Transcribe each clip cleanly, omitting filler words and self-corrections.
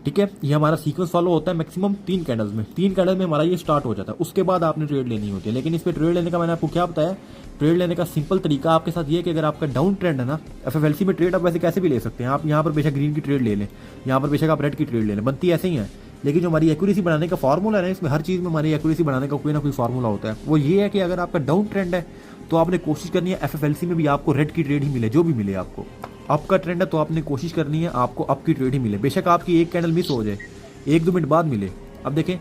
ठीक है। ये हमारा सीक्वेंस फॉलो होता है मैक्सिमम 3 कैंडल्स में, 3 कैंडल में हमारा ये स्टार्ट हो जाता है। उसके बाद आपने ट्रेड लेनी होती है। लेकिन इस पर ट्रेड लेने का मैंने आपको क्या बताया, ट्रेड लेने का सिंपल तरीका आपके साथ ये है कि अगर आपका डाउन ट्रेंड है ना, एफएफएलसी में ट्रेड आप वैसे कैसे भी ले सकते हैं। आप यहाँ पर बेशक ग्रीन की ट्रेड ले लें, यहाँ पर बेशक आप रेड की ट्रेड ले लें, बनती ऐसे ही है। लेकिन जो हमारी एक्यूरेसी बढ़ाने का फार्मूला है ना, इसमें हर चीज़ में हमारी एक्यूरेसी बढ़ाने का कोई ना कोई फार्मूला होता है। वो ये है कि अगर आपका डाउन ट्रेंड है तो आपने कोशिश करनी है एफएफएलसी में भी आपको रेड की ट्रेड ही मिले, जो भी मिले आपको। अप का ट्रेंड है तो आपने कोशिश करनी है आपको अप की ट्रेड ही मिले, बेशक आपकी एक कैंडल मिस हो जाए, 1-2 मिनट बाद मिले। अब देखें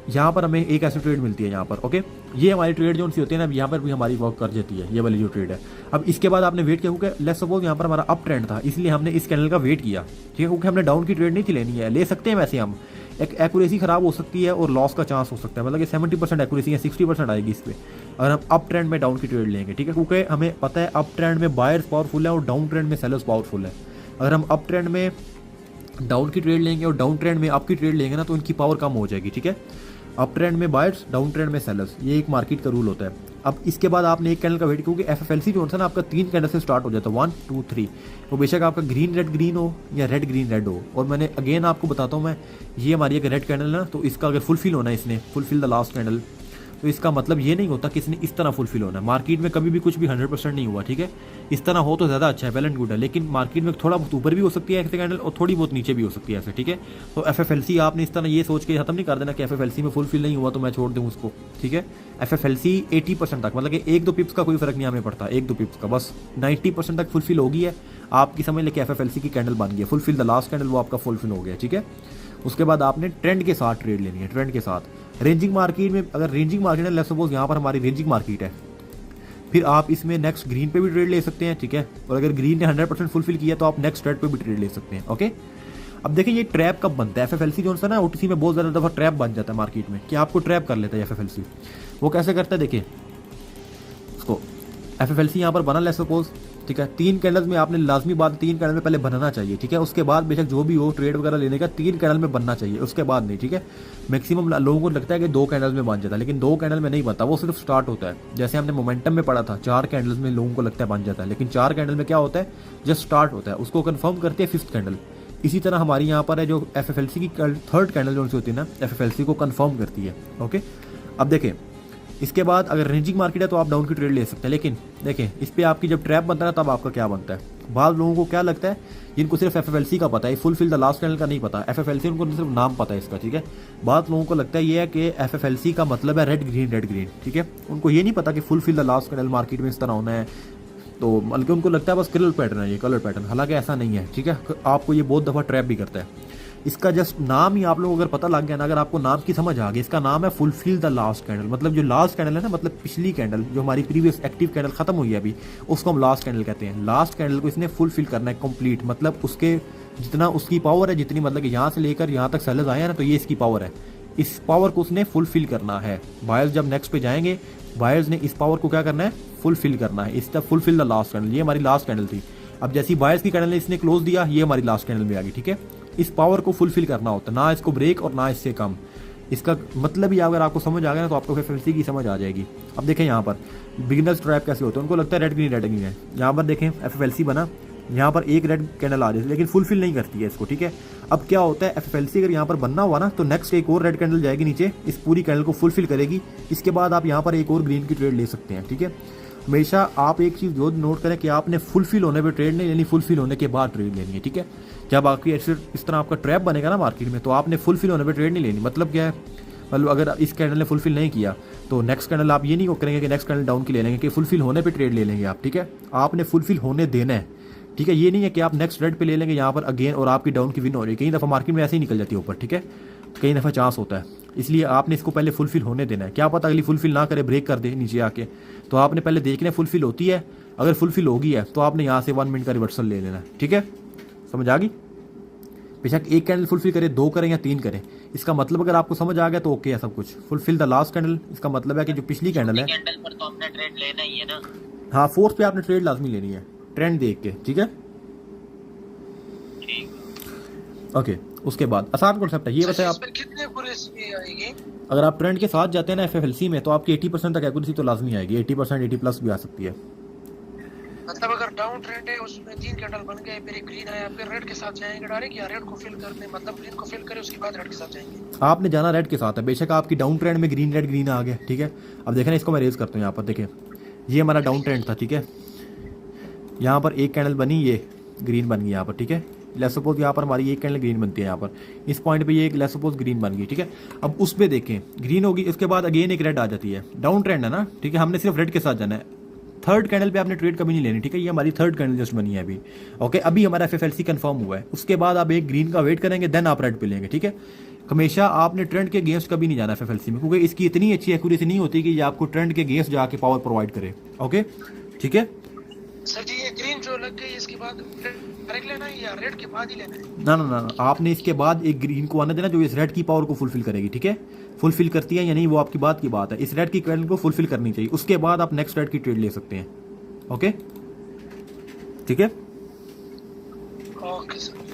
यहाँ पर हमें एक ऐसी ट्रेड मिलती है यहाँ पर, ओके। ये हमारी ट्रेड जो सी होती है ना, यहाँ पर भी हमारी वर्क कर जाती है, ये वाली जो ट्रेड है। अब इसके बाद आपने वेट किया, क्योंकि लेट्स सपोज यहाँ पर हमारा अप ट्रेंड था, इसलिए हमने इस कैंडल का वेट किया, ठीक है, क्योंकि हमने डाउन की ट्रेड नहीं थी लेनी है। ले सकते हैं वैसे हम, एक एक्यूरेसी खराब हो सकती है और लॉस का चांस हो सकता है, मतलब कि 70% एक्यूरेसी है, 60% आएगी इस पर अगर हम अप ट्रेंड में डाउन की ट्रेड लेंगे, ठीक है। क्योंकि हमें पता है अप ट्रेंड में बायर्स पावरफुल है और डाउन ट्रेंड में सेलर्स पावरफुल है। अगर हम अप ट्रेंड में डाउन की ट्रेड लेंगे और डाउन ट्रेंड में अप की ट्रेड लेंगे ना, तो इनकी पावर कम हो जाएगी, ठीक है। अप ट्रेंड में बायर्स, डाउन ट्रेंड में सेलर्स, ये एक मार्केट का रूल होता है। अब इसके बाद आपने एक कैंडल का वेट, क्योंकि एफएफएलसी जो होता है ना आपका 3 कैंडल से स्टार्ट हो जाता है, 1 2 3। वो बेशक आपका ग्रीन रेड ग्रीन हो या रेड ग्रीन रेड हो। और मैंने अगेन आपको बताता हूँ मैं, ये हमारी एक रेड कैंडल है ना, तो इसका अगर फुलफिल होना है, इसने फुलफिल द लास्ट कैंडल, तो इसका मतलब ये नहीं होता कि इसने इस तरह फुलफिल होना है। मार्केट में कभी भी कुछ भी 100% नहीं हुआ, ठीक है। इस तरह हो तो ज़्यादा अच्छा है, वेल एंड गुड है। लेकिन मार्केट में थोड़ा बहुत ऊपर भी हो सकती है ऐसे कैंडल और थोड़ी बहुत नीचे भी हो सकती है ऐसे, ठीक है। तो एफएफएलसी आपने इस तरह ये सोच के खत्म नहीं कर देना कि एफएफएलसी में फुलफिल नहीं हुआ तो मैं छोड़ दूँ उसको, ठीक है। एफएफएलसी 80% तक, मतलब कि 1-2 पिप्स का कोई फर्क नहीं हमें पड़ता, 1-2 पिप्स का, बस 90% तक फुलफिल होगी है आपकी, समझ लें कि एफएफएलसी की कैंडल बन गई है, फुलफिल द लास्ट कैंडल, वो आपका फुलफिल हो गया, ठीक है। उसके बाद आपने ट्रेंड के साथ ट्रेड लेनी है, ट्रेंड के साथ। रेंजिंग मार्केट में, अगर रेंजिंग मार्केट है, लेट्स सपोज यहाँ पर हमारी रेंजिंग मार्केट है, फिर आप इसमें नेक्स्ट ग्रीन पे भी ट्रेड ले सकते हैं, ठीक है। और अगर ग्रीन ने 100% फुलफिल किया तो आप नेक्स्ट रेड पे भी ट्रेड ले सकते हैं, ओके। अब देखिए ये ट्रैप कब बनता है, एफएफएलसी जो है ना ओटीसी में बहुत ज़्यादा दफ़ा ट्रैप बन जाता है मार्केट में, कि आपको ट्रैप कर लेता है एफएफएलसी। वो कैसे करता है, देखिए उसको, एफएफएलसी यहाँ पर बना ले सपोज, ठीक है। 3 कैंडल्स में आपने लाजमी बात 3 कैंडल में पहले बनना चाहिए, ठीक है। उसके बाद बेशक जो भी हो ट्रेड वगैरह लेने का 3 कैंडल में बनना चाहिए, उसके बाद नहीं, ठीक है। मैक्सिमम लोगों को लगता है कि 2 कैंडल्स में बन जाता है, लेकिन 2 कैंडल में नहीं बनता, वो सिर्फ स्टार्ट होता है। जैसे हमने मोमेंटम में पढ़ा था 4 कैंडल्स में लोगों को लगता है बन जाता है, लेकिन 4 कैंडल में क्या होता है, जस्ट स्टार्ट होता है, उसको कन्फर्म करती है 5th कैंडल। इसी तरह हमारी यहाँ पर है जो एफएफएलसी की 3rd कैंडल जो होती है ना, एफएफएलसी को कन्फर्म करती है, ओके। अब देखें इसके बाद अगर रेंजिंग मार्केट है तो आप डाउन की ट्रेड ले सकते हैं, लेकिन देखें इस पर आपकी जब ट्रैप बनता है तब आपका क्या बनता है। बाद लोगों को क्या लगता है, जिनको सिर्फ एफएफएलसी का पता है, फुलफिल द लास्ट कैंडल का नहीं पता, एफएफएलसी उनको सिर्फ नाम पता है इसका, ठीक है। बाद लोगों को लगता है ये है कि एफएफएलसी का मतलब है रेड ग्रीन, ठीक है। उनको ये नहीं पता कि fulfil the last candle market में इस तरह होना है, तो बल्कि उनको लगता है बस कलर पैटर्न है, ये कलर पैटर्न, हालांकि ऐसा नहीं है, ठीक है। आपको ये बहुत दफ़ा ट्रैप भी करता है। इसका जस्ट नाम ही आप लोगों को अगर पता लग गया ना, अगर आपको नाम की समझ आ गई, इसका नाम है फुलफिल द लास्ट कैंडल। मतलब जो लास्ट कैंडल है ना, मतलब पिछली कैंडल जो हमारी प्रीवियस एक्टिव कैंडल खत्म हुई है अभी, उसको हम लास्ट कैंडल कहते हैं। लास्ट कैंडल को इसने फुलफिल करना है कंप्लीट, मतलब उसके जितना उसकी पावर है, जितनी मतलब कि यहाँ से लेकर यहाँ तक सेलर्स आए हैं ना, तो ये इसकी पावर है, इस पावर को उसने फुलफिल करना है। बायर्स जब नेक्स्ट पे जाएंगे, बायर्स ने इस पावर को क्या करना है, फुलफिल करना है। इसका फुलफिल द लास्ट कैंडल, ये हमारी लास्ट कैंडल थी। अब जैसी बायर्स की कैंडल ने इसने क्लोज दिया, ये हमारी लास्ट कैंडल में आ गई, ठीक है। इस पावर को फुलफिल करना होता है, ना इसको ब्रेक और ना इससे कम। इसका मतलब ही अगर आपको समझ आ गया ना, तो आपको एफएफएलसी की समझ आ जाएगी। अब देखें यहाँ पर बिगिनर्स ट्रैप कैसे होते हैं, उनको लगता है रेड ग्रीन है। यहाँ पर देखें एफएफएलसी बना, यहाँ पर एक रेड कैंडल आ रही है, लेकिन फुलफिल नहीं करती है इसको, ठीक है। अब क्या होता है, एफएफएलसी अगर यहाँ पर बनना हुआ ना, तो नेक्स्ट एक और रेड कैंडल जाएगी नीचे, इस पूरी कैंडल को फुलफिल करेगी। इसके बाद आप यहाँ पर एक और ग्रीन की ट्रेड ले सकते हैं, ठीक है। हमेशा आप एक चीज़ जो नोट करें कि आपने फुलफिल होने पे ट्रेड नहीं लेनी, फुलफिल होने के बाद ट्रेड लेनी है, ठीक है। जब आपकी ऐसे इस तरह आपका ट्रैप बनेगा ना मार्केट में, तो आपने फुलफिल होने पे ट्रेड नहीं लेनी। मतलब क्या है, मतलब अगर इस कैंडल ने फुलफिल नहीं किया तो नेक्स्ट कैंडल आप ये नहीं करेंगे कि नेक्स्ट कैंडल डाउन की ले लेंगे, कि फुलफिल होने पे ट्रेड ले लेंगे आप, ठीक है। आपने फुलफिल होने देना है, ठीक है। ये नहीं है कि आप नेक्स्ट रेड पे ले लेंगे यहाँ पर अगेन और आपकी डाउन की विन हो रही है। कई दफ़ा मार्केट में ऐसे ही निकल जाती है ऊपर, ठीक है, कई दफ़ा चांस होता है। इसलिए आपने इसको पहले फुलफिल होने देना है। क्या पता अगली फुलफिल ना करे, ब्रेक कर दे नीचे आके, तो आपने पहले देखना है फुलफिल होती है। अगर फुलफिल होगी है तो आपने यहाँ से 1 मिनट का रिवर्सल ले लेना है, ठीक है। समझ आ गई। बेशक एक कैंडल फुलफिल करे, 2 करें या 3 करें, इसका मतलब अगर आपको समझ आ गया तो ओके है सब कुछ। फुलफिल द लास्ट कैंडल, इसका मतलब है कि जो पिछली कैंडल है, कैंडल पर तो हमने ट्रेड लेना ही है ना। हाँ, 4th पे आपने ट्रेड लाजमी लेनी है ट्रेंड देख के, ठीक है। ओके, उसके बाद आसान कॉन्सेप्ट है ये। बताए आप कितने एक्यूरेसी आएगी अगर आप ट्रेंड के साथ जाते हैं ना एफएफएलसी में, तो आपकी 80% तक एक्यूरेसी तो लाजमी आएगी, 80% 80+ भी आ सकती है। मतलब अगर डाउन डाउन ट्रेंड है उसमें 3 कैंडल बन गए, फिर एक ग्रीन आया, फिर रेड के साथ जाएंगे डायरेक्ट, या रेड को फिल करते हैं, मतलब ग्रीन को फिल करें उसके बाद रेड के साथ जाएंगे? आपने जाना रेड के साथ है। बेशक आपकी डाउन ट्रेंड में ग्रीन रेड ग्रीन आ गया, ठीक है। अब देखें ना, इसको मैं रेज करता हूँ। यहाँ पर देखें, ये हमारा डाउन ट्रेंड था, ठीक है। यहाँ पर एक कैंडल बनी, ये ग्रीन बन गई यहाँ पर, ठीक है। लेट्स सपोज यहाँ पर हमारी एक कैंडल ग्रीन बनती है, यहाँ पर इस पॉइंट पे ये एक लेट्स सपोज ग्रीन बन गई, ठीक है। अब उस पर देखें ग्रीन होगी, इसके बाद अगेन एक रेड आ जाती है, डाउन ट्रेंड है ना, ठीक है। हमने सिर्फ रेड के साथ जाना है। थर्ड कैंडल पे आपने ट्रेड कभी नहीं लेनी, ठीक है। ये हमारी थर्ड कैंडल जस्ट बनी है अभी, ओके। अभी हमारा FFLC कंफर्म हुआ है, उसके बाद आप एक ग्रीन का वेट करेंगे, देन आप रेड पे लेंगे, ठीक है। हमेशा आपने ट्रेंड के अगेंस्ट कभी नहीं जाना FFLC में, क्योंकि इसकी इतनी अच्छी एक्यूरेसी नहीं होती कि ये आपको ट्रेंड के अगेंस्ट जाके पावर प्रोवाइड करे, ओके, ठीक है। सर जी ये ग्रीन जो लग गई इसके बाद डायरेक्ट लेना है या रेड के बाद ही लेना है? ना ना ना, आपने इसके बाद एक ग्रीन को आने देना जो इस रेड की पावर को फुलफिल करेगी, ठीक है। फुलफिल करती है या नहीं वो आपकी बात की बात है, इस रेड की कैंडल को फुलफिल करनी चाहिए, उसके बाद आप नेक्स्ट रेड की ट्रेड ले सकते हैं, ओके, ठीक है। Okay sir.